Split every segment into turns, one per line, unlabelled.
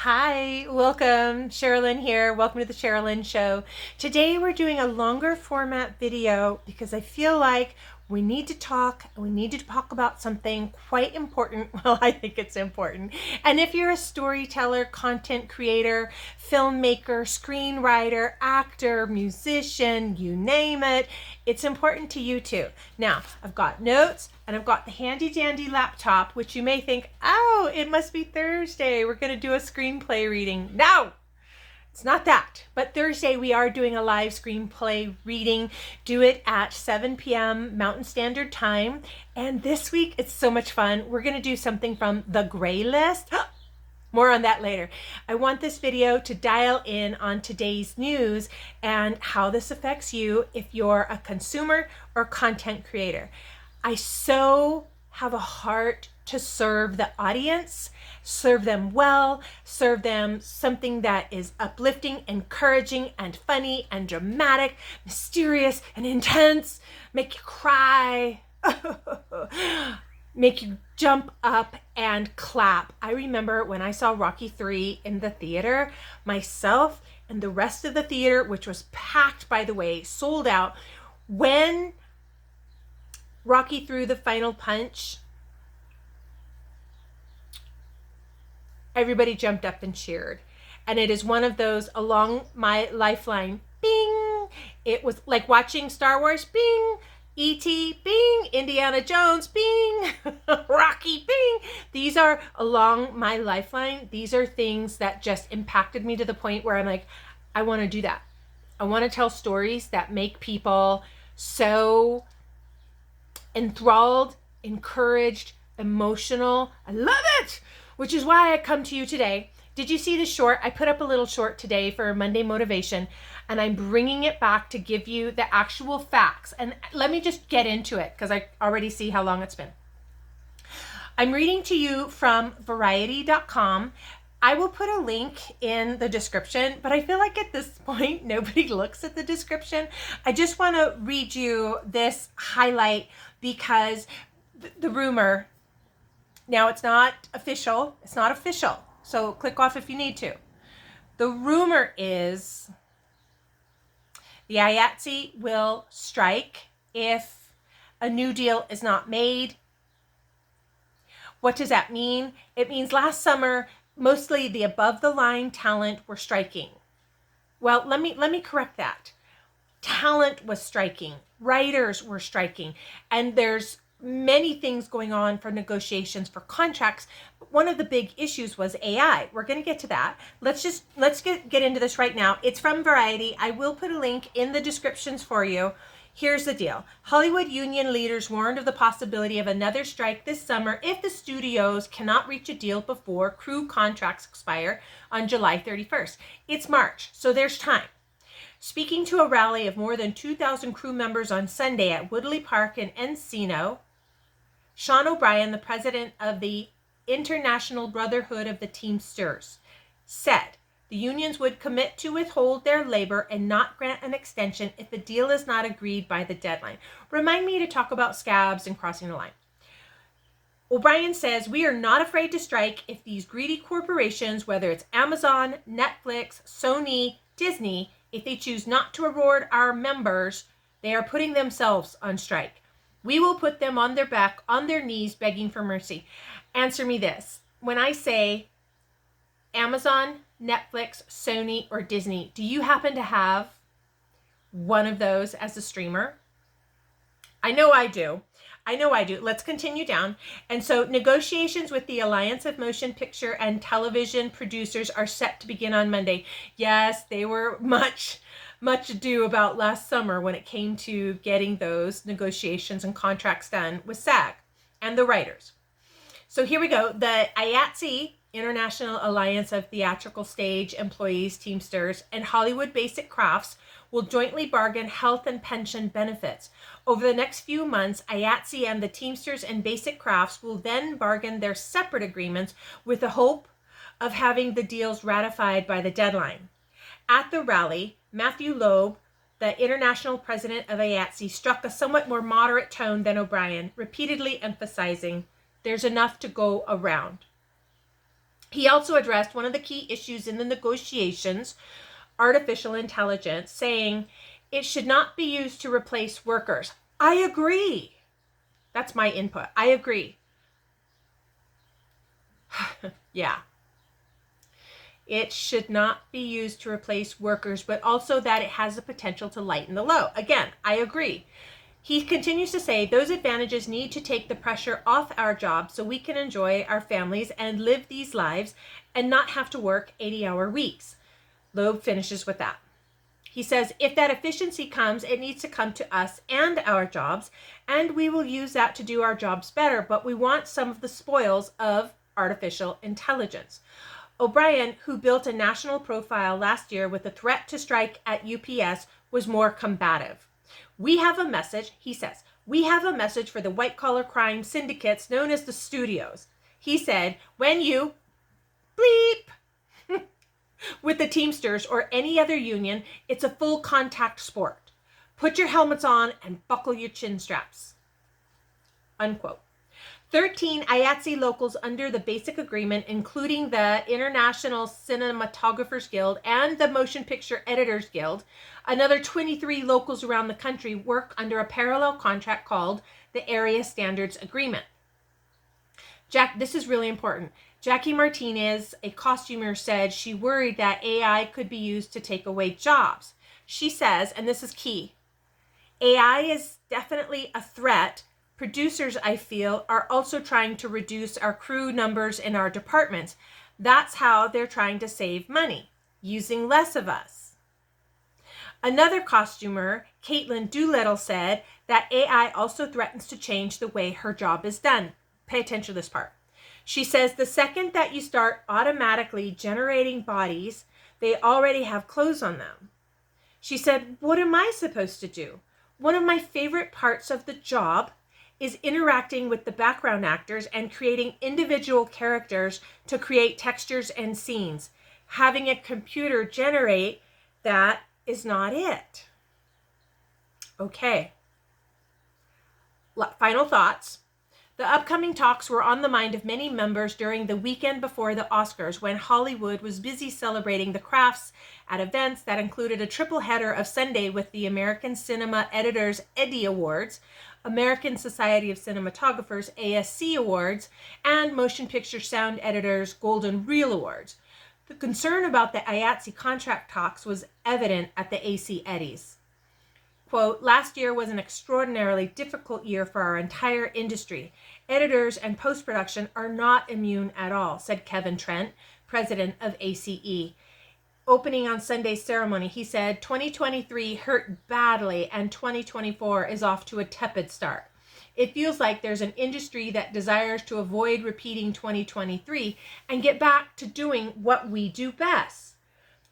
Hi, welcome. Sherilyn here. Welcome to the Sherilyn Show. Today we're doing a longer format video because I feel like we need to talk about something quite important. Well, I think it's important. And if you're a storyteller, content creator, filmmaker, screenwriter, actor, musician, you name it, it's important to you too. Now, I've got notes and I've got the handy dandy laptop, which you may think, oh, it must be Thursday. We're going to do a screenplay reading. No, it's not that. But Thursday, we are doing a live screenplay reading. Do it at 7 p.m. Mountain Standard Time. And this week, it's so much fun. We're going to do something from the Gray List. More on that later. I want this video to dial in on today's news and how this affects you if you're a consumer or content creator. I so have a heart to serve the audience, serve them well, serve them something that is uplifting, encouraging, and funny, and dramatic, mysterious, and intense, make you cry, make you jump up and clap. I remember when I saw Rocky 3 in the theater, myself and the rest of the theater, which was packed, by the way, sold out, when Rocky threw the final punch, everybody jumped up and cheered. And it is one of those along my lifeline, bing. It was like watching Star Wars, bing. E.T., bing. Indiana Jones, bing. Rocky, bing. These are along my lifeline. These are things that just impacted me to the point where I'm like, I want to do that. I want to tell stories that make people so enthralled, encouraged, emotional. I love it, which is why I come to you today. Did you see the short? I put up a little short today for Monday Motivation, and I'm bringing it back to give you the actual facts. And let me just get into it because I already see how long it's been. I'm reading to you from variety.com. I will put a link in the description, but I feel like at this point, nobody looks at the description. I just want to read you this highlight because the rumor, now it's not official. It's not official. So click off if you need to. The rumor is the IATSE will strike if a new deal is not made. What does that mean? It means last summer, mostly the above the line talent were striking. Well, let me correct that. Talent was striking, writers were striking, and there's many things going on for negotiations for contracts. But one of the big issues was AI. We're going to get to that. Let's get into this right now. It's from Variety. I will put a link in the descriptions for you. Here's the deal. Hollywood union leaders warned of the possibility of another strike this summer if the studios cannot reach a deal before crew contracts expire on July 31st. It's March, so there's time. Speaking to a rally of more than 2,000 crew members on Sunday at Woodley Park in Encino, Sean O'Brien, the president of the International Brotherhood of the Teamsters, said the unions would commit to withhold their labor and not grant an extension if the deal is not agreed by the deadline. Remind me to talk about scabs and crossing the line. O'Brien says, we are not afraid to strike if these greedy corporations, whether it's Amazon, Netflix, Sony, Disney, if they choose not to reward our members, they are putting themselves on strike. We will put them on their back, on their knees, begging for mercy. Answer me this. When I say Amazon, Netflix, Sony, or Disney, do you happen to have one of those as a streamer? I know I do. Let's continue down. And so negotiations with the Alliance of Motion Picture and Television Producers are set to begin on Monday. Yes, they were much ado about last summer when it came to getting those negotiations and contracts done with SAG and the writers. So here we go. The IATSE, International Alliance of Theatrical Stage Employees, Teamsters, and Hollywood Basic Crafts will jointly bargain health and pension benefits. Over the next few months, IATSE and the Teamsters and Basic Crafts will then bargain their separate agreements with the hope of having the deals ratified by the deadline. At the rally, Matthew Loeb, the international president of IATSE, struck a somewhat more moderate tone than O'Brien, repeatedly emphasizing there's enough to go around. He also addressed one of the key issues in the negotiations, artificial intelligence, saying it should not be used to replace workers. I agree. That's my input. I agree. Yeah. It should not be used to replace workers, but also that it has the potential to lighten the load. Again, I agree. He continues to say those advantages need to take the pressure off our jobs so we can enjoy our families and live these lives and not have to work 80-hour weeks. Loeb finishes with that. He says, if that efficiency comes, it needs to come to us and our jobs, and we will use that to do our jobs better, but we want some of the spoils of artificial intelligence. O'Brien, who built a national profile last year with a threat to strike at UPS, was more combative. We have a message, he says, we have a message for the white-collar crime syndicates known as the studios. He said, when you bleep with the Teamsters or any other union, it's a full contact sport. Put your helmets on and buckle your chin straps. Unquote. 13 IATSE locals under the basic agreement, including the International Cinematographers Guild and the Motion Picture Editors Guild. Another 23 locals around the country work under a parallel contract called the Area Standards Agreement. This is really important. Jackie Martinez, a costumer, said she worried that AI could be used to take away jobs. She says, and this is key, AI is definitely a threat. Producers, I feel, are also trying to reduce our crew numbers in our departments. That's how they're trying to save money, using less of us. Another costumer, Caitlin Doolittle, said that AI also threatens to change the way her job is done. Pay attention to this part. She says the second that you start automatically generating bodies, they already have clothes on them. She said, what am I supposed to do? One of my favorite parts of the job is interacting with the background actors and creating individual characters to create textures and scenes. Having a computer generate that is not it. Okay. Final thoughts. The upcoming talks were on the mind of many members during the weekend before the Oscars, when Hollywood was busy celebrating the crafts at events that included a triple header of Sunday with the American Cinema Editors Eddie Awards, American Society of Cinematographers ASC Awards, and Motion Picture Sound Editors Golden Reel Awards. The concern about the IATSE contract talks was evident at the AC Eddies. Quote, last year was an extraordinarily difficult year for our entire industry. Editors and post-production are not immune at all, said Kevin Trent, president of ACE. Opening on Sunday's ceremony, he said, 2023 hurt badly and 2024 is off to a tepid start. It feels like there's an industry that desires to avoid repeating 2023 and get back to doing what we do best.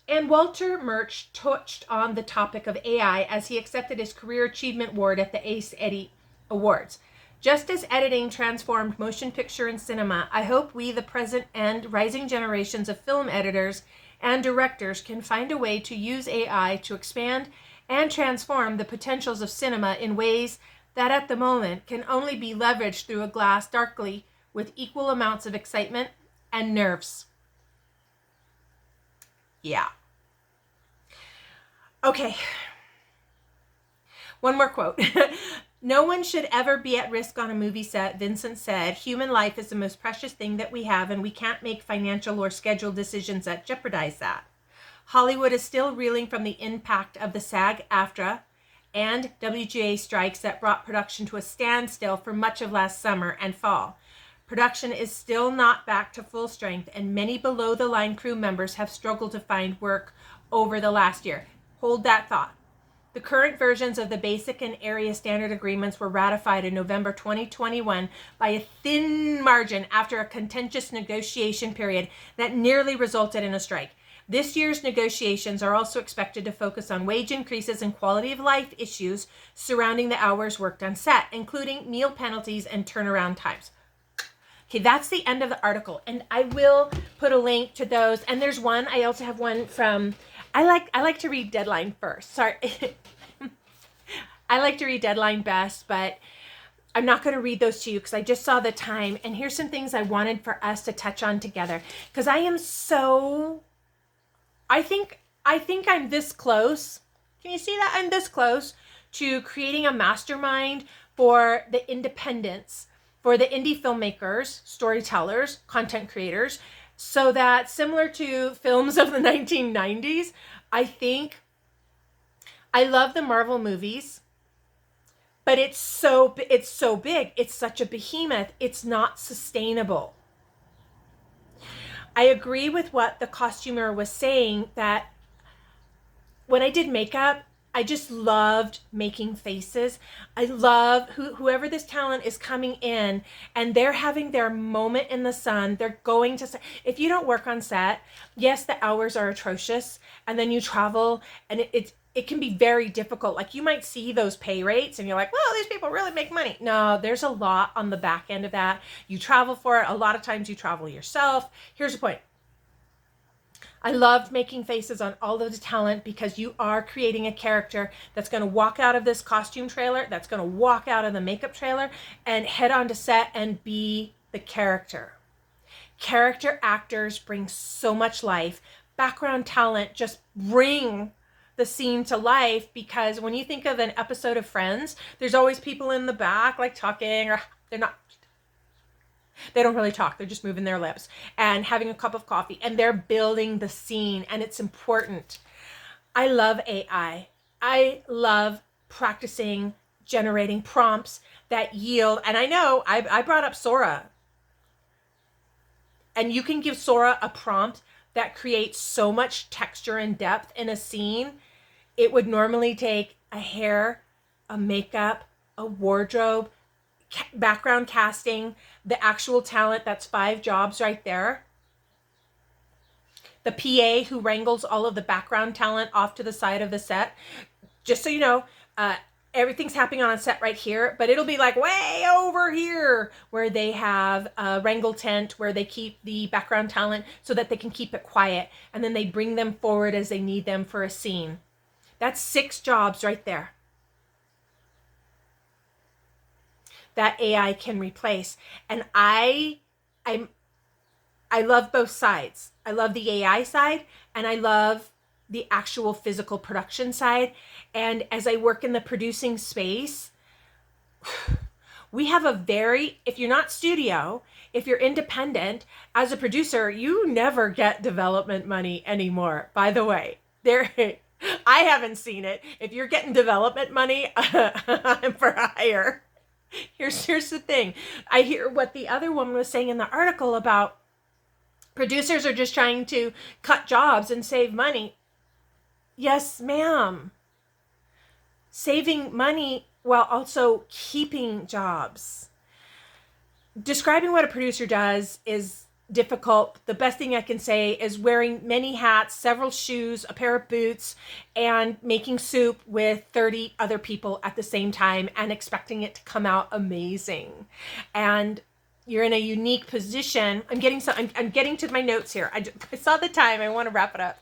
And Walter Murch touched on the topic of AI as he accepted his Career Achievement Award at the Ace Eddie Awards. Just as editing transformed motion picture and cinema, I hope we, the present and rising generations of film editors and directors, can find a way to use AI to expand and transform the potentials of cinema in ways that at the moment can only be leveraged through a glass darkly with equal amounts of excitement and nerves. Yeah. Okay. One more quote. No one should ever be at risk on a movie set, Vincent said. Human life is the most precious thing that we have, and we can't make financial or schedule decisions that jeopardize that. Hollywood is still reeling from the impact of the SAG-AFTRA and WGA strikes that brought production to a standstill for much of last summer and fall. Production is still not back to full strength, and many below-the-line crew members have struggled to find work over the last year. Hold that thought. The current versions of the basic and area standard agreements were ratified in November 2021 by a thin margin after a contentious negotiation period that nearly resulted in a strike. This year's negotiations are also expected to focus on wage increases and quality of life issues surrounding the hours worked on set, including meal penalties and turnaround times. Okay, that's the end of the article, and I will put a link to those. And there's one, I also have one from, I like to read Deadline first. Sorry. I like to read Deadline best, but I'm not going to read those to you because I just saw the time. And here's some things I wanted for us to touch on together, because I think I'm this close. Can you see that? I'm this close to creating a mastermind for the independents, for the indie filmmakers, storytellers, content creators, so that, similar to films of the 1990s, I think I love the Marvel movies, but it's so big. It's such a behemoth. It's not sustainable. I agree with what the costumer was saying, that when I did makeup, I just loved making faces. I love whoever this talent is coming in and they're having their moment in the sun. They're going to set. If you don't work on set, yes, the hours are atrocious, and then you travel, and it can be very difficult. Like, you might see those pay rates and you're like, well, these people really make money. No, there's a lot on the back end of that. You travel for it. A lot of times you travel yourself. Here's the point. I loved making faces on all of the talent, because you are creating a character that's going to walk out of this costume trailer, that's going to walk out of the makeup trailer and head on to set and be the character. Character actors bring so much life. Background talent just bring the scene to life, because when you think of an episode of Friends, there's always people in the back like talking, or they don't really talk. They're just moving their lips and having a cup of coffee, and they're building the scene, and it's important. I love AI. I love practicing generating prompts that yield. And I know I brought up Sora, and you can give Sora a prompt that creates so much texture and depth in a scene. It would normally take a hair, a makeup, a wardrobe, background casting, the actual talent. That's 5 jobs right there. The PA who wrangles all of the background talent off to the side of the set. Just so you know, everything's happening on a set right here, but it'll be like way over here where they have a wrangle tent where they keep the background talent so that they can keep it quiet, and then they bring them forward as they need them for a scene. That's 6 jobs right there that AI can replace. And I love both sides. I love the AI side, and I love the actual physical production side. And as I work in the producing space, we have if you're not studio, if you're independent, as a producer, you never get development money anymore. By the way, I haven't seen it. If you're getting development money, I'm for hire. Here's the thing. I hear what the other woman was saying in the article about producers are just trying to cut jobs and save money. Yes, ma'am. Saving money while also keeping jobs. Describing what a producer does is difficult. The best thing I can say is wearing many hats, several shoes, a pair of boots, and making soup with 30 other people at the same time and expecting it to come out amazing. And you're in a unique position. I'm getting to my notes here. I saw the time. I want to wrap it up.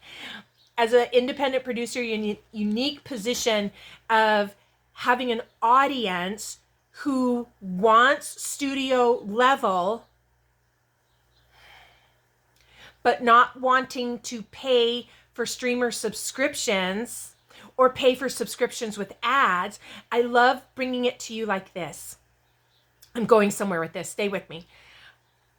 As an independent producer, you're in a unique position of having an audience who wants studio level, but not wanting to pay for streamer subscriptions or pay for subscriptions with ads. I love bringing it to you like this. I'm going somewhere with this. Stay with me.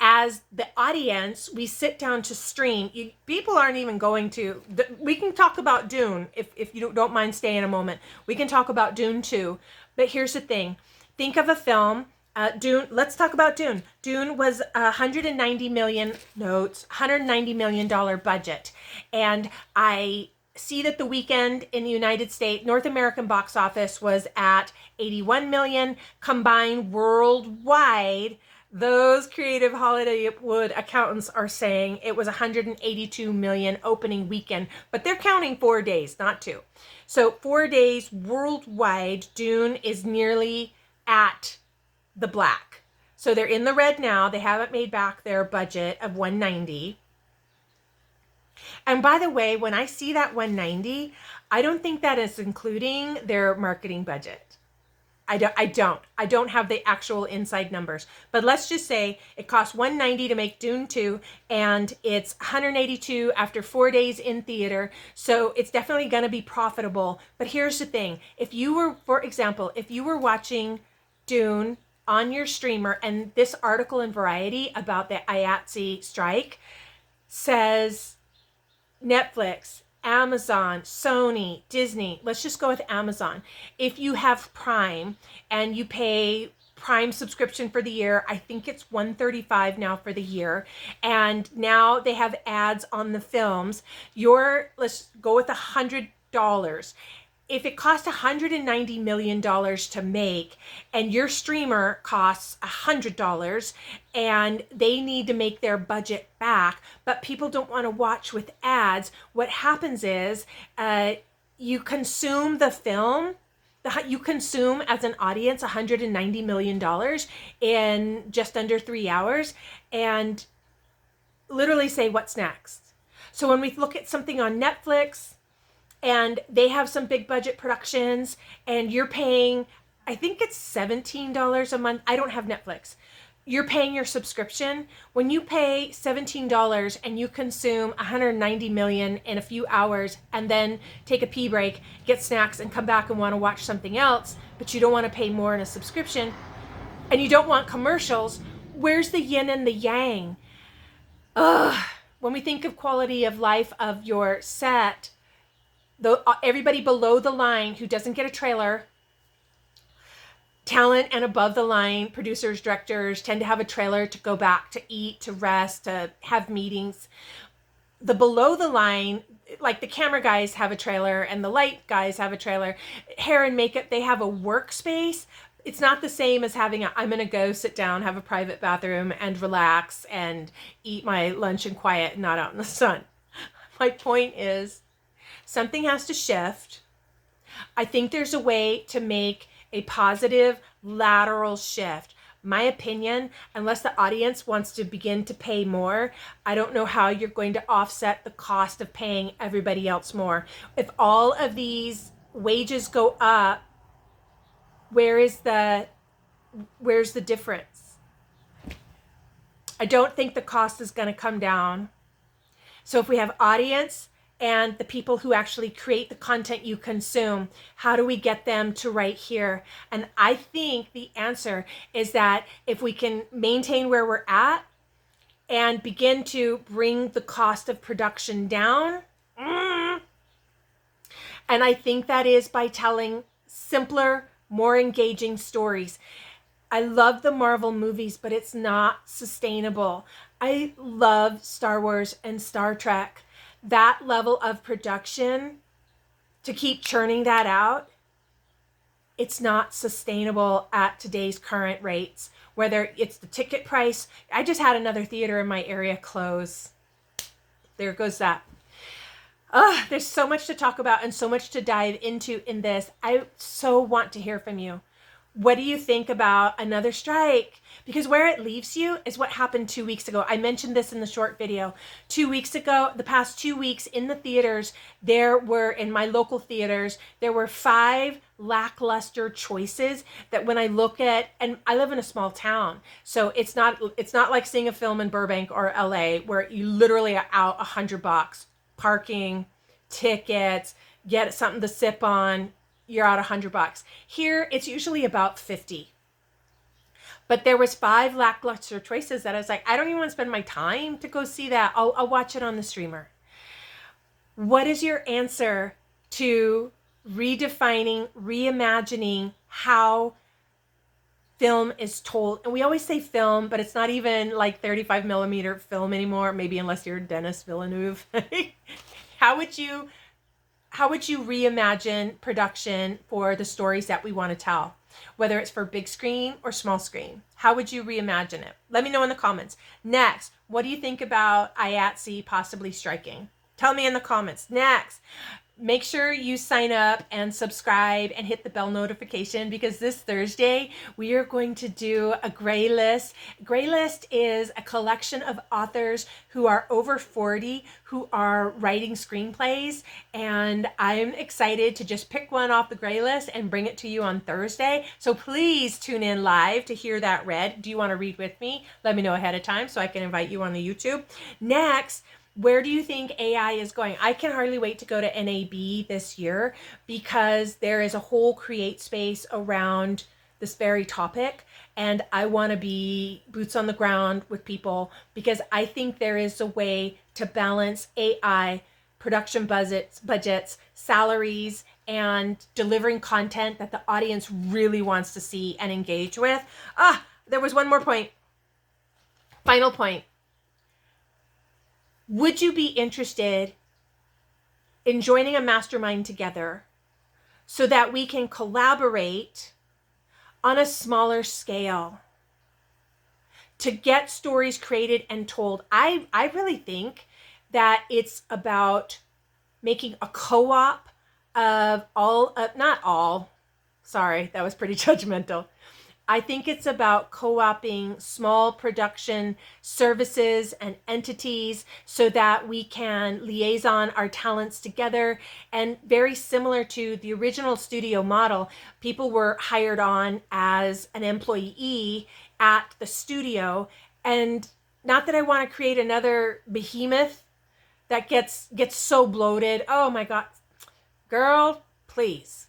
As the audience, we sit down to stream. People aren't even going to. We can talk about Dune if you don't mind staying a moment. We can talk about Dune too. But here's the thing. Think of a film. Dune. Let's talk about Dune. Dune was $190 million budget, and I see that the weekend in the United States, North American box office was at 81 million. Combined worldwide, those creative Hollywood accountants are saying it was 182 million opening weekend, but they're counting 4 days, not 2. So 4 days worldwide, Dune is nearly at the black. So they're in the red now. They haven't made back their budget of 190. And by the way, when I see that 190, I don't think that is including their marketing budget. I don't have the actual inside numbers, but let's just say it costs $190 to make Dune 2 and it's $182 after 4 days in theater. So it's definitely going to be profitable. But here's the thing. If you were, for example, if you were watching Dune on your streamer, and this article in Variety about the IATSE strike says Netflix, Amazon, Sony, Disney, let's just go with Amazon. If you have Prime and you pay Prime subscription for the year, I think it's $135 now for the year, and now they have ads on the films, let's go with $100. If it costs $190 million to make and your streamer costs $100 and they need to make their budget back, but people don't want to watch with ads, what happens is you consume the film, you consume as an audience $190 million in just under 3 hours and literally say, what's next? So when we look at something on Netflix, and they have some big budget productions and you're paying, I think it's $17 a month. I don't have Netflix. You're paying your subscription. When you pay $17 and you consume 190 million in a few hours and then take a pee break, get snacks and come back and want to watch something else, but you don't want to pay more in a subscription and you don't want commercials, where's the yin and the yang? When we think of quality of life of your set, everybody below the line who doesn't get a trailer, talent and above the line, producers, directors tend to have a trailer to go back to eat, to rest, to have meetings. The below the line, like the camera guys have a trailer and the light guys have a trailer, hair and makeup, they have a workspace. It's not the same as having I'm going to go sit down, have a private bathroom and relax and eat my lunch in quiet and not out in the sun. My point is, something has to shift. I think there's a way to make a positive lateral shift. My opinion, unless the audience wants to begin to pay more, I don't know how you're going to offset the cost of paying everybody else more. If all of these wages go up, where's the difference? I don't think the cost is going to come down. So if we have audience and the people who actually create the content you consume, how do we get them to right here? And I think the answer is that if we can maintain where we're at and begin to bring the cost of production down, and I think that is by telling simpler, more engaging stories. I love the Marvel movies, but it's not sustainable. I love Star Wars and Star Trek. That level of production, to keep churning that out, it's not sustainable at today's current rates, whether it's the ticket price. I just had another theater in my area close. There goes that. There's so much to talk about and so much to dive into in this. I so want to hear from you. What do you think about another strike? Because where it leaves you is what happened 2 weeks ago. I mentioned this in the short video. 2 weeks ago, the past 2 weeks in the theaters, in my local theaters, there were 5 lackluster choices that when I look at, and I live in a small town, so it's not like seeing a film in Burbank or LA where you literally are out $100, parking, tickets, get something to sip on, you're out $100. Here, it's usually about 50. But there was 5 lackluster choices that I was like, I don't even want to spend my time to go see that. I'll watch it on the streamer. What is your answer to redefining, reimagining how film is told? And we always say film, but it's not even like 35 millimeter film anymore, maybe unless you're Denis Villeneuve. How would you reimagine production for the stories that we want to tell? Whether it's for big screen or small screen, how would you reimagine it? Let me know in the comments. Next, what do you think about IATSE possibly striking? Tell me in the comments. Next, make sure you sign up and subscribe and hit the bell notification, because this Thursday we are going to do a Gray List. Gray List is a collection of authors who are over 40 who are writing screenplays, and I'm excited to just pick one off the Gray List and bring it to you on Thursday. So please tune in live to hear that read. Do you want to read with me? Let me know ahead of time so I can invite you on the YouTube. Next, where do you think AI is going? I can hardly wait to go to NAB this year, because there is a whole create space around this very topic. And I want to be boots on the ground with people, because I think there is a way to balance AI, production budgets, salaries, and delivering content that the audience really wants to see and engage with. There was one more point. Final point. Would you be interested in joining a mastermind together so that we can collaborate on a smaller scale to get stories created and told? I really think that it's about making a co-op of not all, sorry, that was pretty judgmental. I think it's about co-oping small production services and entities so that we can liaison our talents together. And very similar to the original studio model, people were hired on as an employee at the studio. And not that I want to create another behemoth that gets so bloated. Oh my God, girl, please.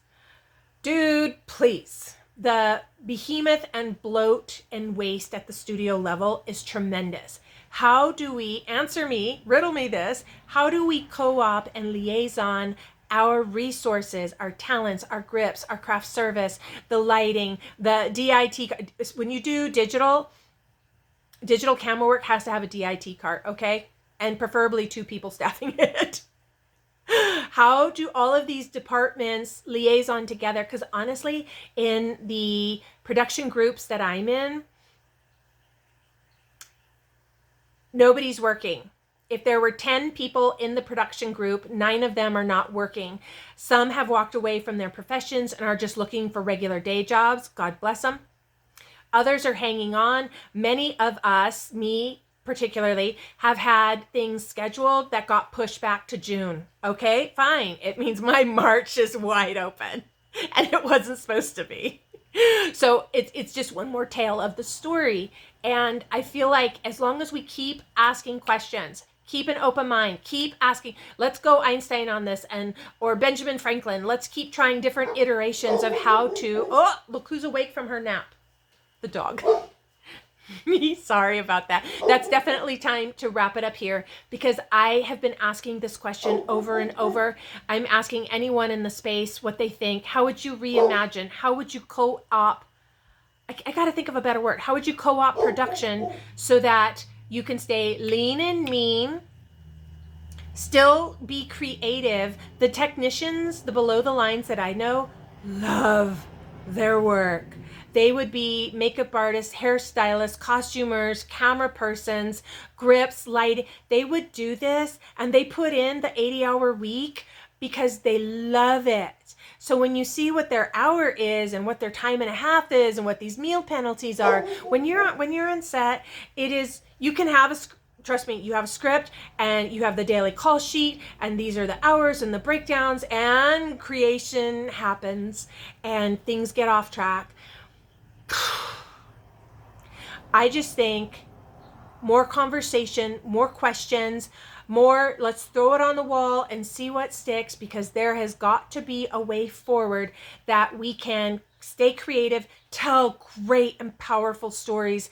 Dude, please. The behemoth and bloat and waste at the studio level is tremendous. How do we, answer me, riddle me this, how do we co-op and liaison our resources, our talents, our grips, our craft service, the lighting, the DIT? When you do digital camera work has to have a DIT cart, okay? And preferably 2 people staffing it. How do all of these departments liaison together? Because honestly, in the production groups that I'm in, nobody's working. If there were 10 people in the production group, 9 of them are not working. Some have walked away from their professions and are just looking for regular day jobs. God bless them. Others are hanging on. Many of us, me particularly, have had things scheduled that got pushed back to June. Okay, fine. It means my March is wide open and it wasn't supposed to be. So it's just one more tale of the story. And I feel like as long as we keep asking questions, keep an open mind, keep asking, let's go Einstein on this, or Benjamin Franklin, let's keep trying different iterations of how to, oh, look who's awake from her nap. The dog. Sorry about that. That's definitely time to wrap it up here, because I have been asking this question over and over. I'm asking anyone in the space what they think. How would you reimagine? How would you co-op? I got to think of a better word. How would you co-op production so that you can stay lean and mean, still be creative? The technicians, the below the lines that I know, love their work. They would be makeup artists, hairstylists, costumers, camera persons, grips, lighting. They would do this and they put in the 80-hour week because they love it. So when you see what their hour is and what their time and a half is and what these meal penalties are, when you're on set, it is, you can have trust me, you have a script and you have the daily call sheet and these are the hours and the breakdowns, and creation happens and things get off track. I just think more conversation, more questions, more let's throw it on the wall and see what sticks, because there has got to be a way forward that we can stay creative, tell great and powerful stories,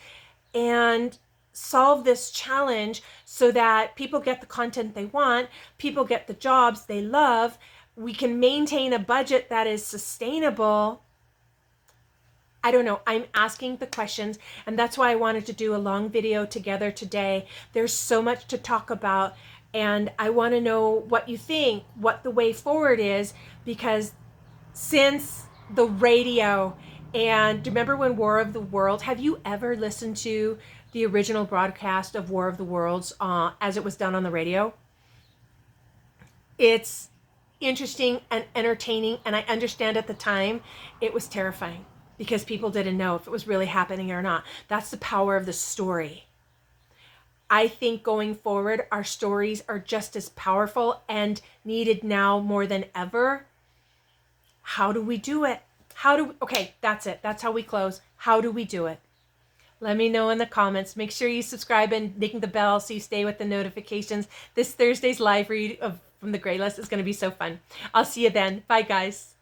and solve this challenge so that people get the content they want, people get the jobs they love, we can maintain a budget that is sustainable. I don't know. I'm asking the questions, and that's why I wanted to do a long video together today. There's so much to talk about, and I want to know what you think, what the way forward is, because since the radio, and remember when War of the World, have you ever listened to the original broadcast of War of the Worlds as it was done on the radio? It's interesting and entertaining. And I understand at the time it was terrifying because people didn't know if it was really happening or not. That's the power of the story. I think going forward, our stories are just as powerful and needed now more than ever. How do we do it? Okay, that's it. That's how we close. How do we do it? Let me know in the comments. Make sure you subscribe and ding the bell so you stay with the notifications. This Thursday's live read from the Grey List is going to be so fun. I'll see you then. Bye, guys.